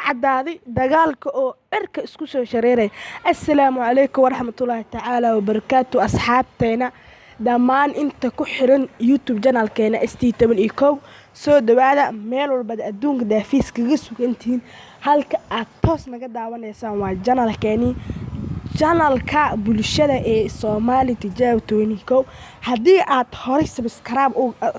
cadaaday dagaalka oo cirka isku soo shareeray. Assalaamu calaykum waraxmatullaahi tacaala wabarakaatu asxaabteena dhammaan inta ku xiran YouTube channelkeena ST11 soo dhawaada meel walba adduunka daafiis kaga sugantiin halka aad toos naga daawanaysaan waa channelka bulshada ee Soomaali Tijaab 21 haddii aad hore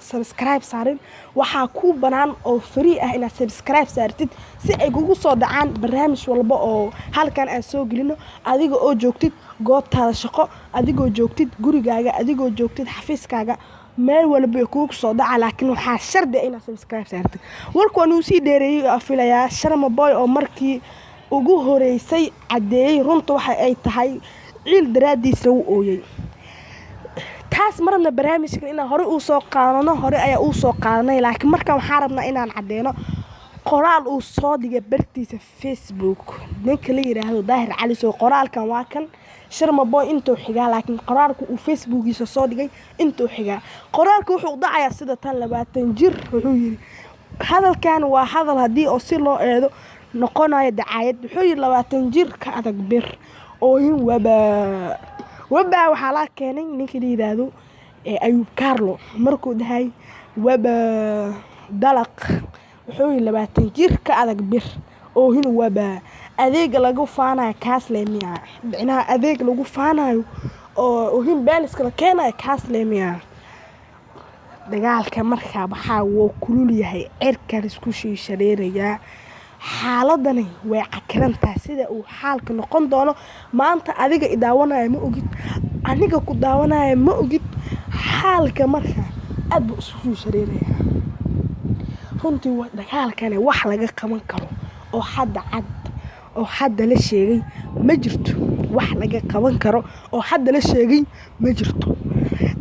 subscribe saarin waxaa ku banaan oo free ah inaad subscribe saartid si ay kugu soo dhacaan barnaamij walba oo halkan aan soo gelino adiga oo joogtid goobtaada shaqo adigoo joogtid gurigaaga adigoo joogtid xafiiskaaga meel walba kugu soo dhaca laakiin waxaa shardi ah inaad subscribe saartid warku uu sii dheereeyay afilayaa Sharma Boy oo markii ugu horeysay cadeeyay runta waxa ay tahay ciil daraadiisa uu ooyay taas marna barnaamijkan inaan hore u soo qaadano hore ayaa u soo qaadanay laakiin markaan waxaan rabnaa inaan cadeeno qoraal uu soo dhigay bartiisa Facebook ninka la yiraahdo Daahir Cali soo qoraalkan waa kan Sharma Boy intuu xigaa laakiin qoraalku uu Facebookiisa soo dhigay intuu xigaa qoraalku wuxuu dhacayaa sida tan 20 jir wuxuu yiri hadalkan waa hadal hadii oo si loo eedo noqonayo dacaayad wuxuu yiri 20 jir ka adag bir oo in waba waxa la keenay ninka la yiraahdo Ayub Carlo markuu dhahay waba dalaq wuxuu yiri 20 jir ka adag bir oo in waba adeeg lagu faanayo kaas leemiya dhinaca adeeg lagu faanayo oo in beeliska la keenayo kaas leemiya dagaalka markaa waxa uu kulul yahay cirka isku shareeraya xaaladani way cakirantaa sida uu xaalka noqon doono maanta adiga idaawanaya ma ogid aniga ku daawanaya ma ogid xaalka markaa aad u isku shareeraya runtii waa dagaalkani wax laga qaban karo oo hadda la sheegay ma jirto wax laga qaban karo oo hadda la sheegay ma jirto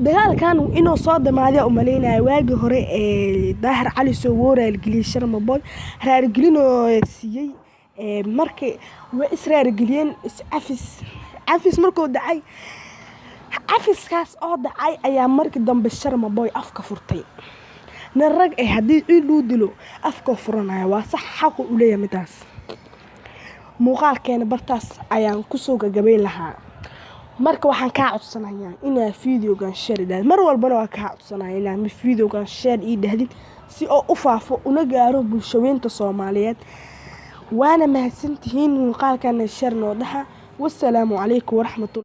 dagaalkan inuu soo dhamaado umaleynaa waagi hore ee Daahir Cali soo wooraal galiyay Sharma Boy raar galino siiyay markii way israar galiyeen afis markuu dhacay afiskaas oo dhacay ayaa markii dambe Sharma Boy afka furtay narag ay hadii ciidu dilo afka furanayo waa sax xaq u leeyahay midaas muuqaalkeena bartaas ayaan ku soo gabay lahaa marka waxaan ka codsanayaa inaad videogan share daad mar walba waa ka codsanayaa inaad videogan share ii dhahdid si oo u faafo una gaaro bulshooyinka Soomaaliyeed waana mahadsantihiin muuqaalkan share noo dhaha wassalaamu calaykum waraxmatullaahi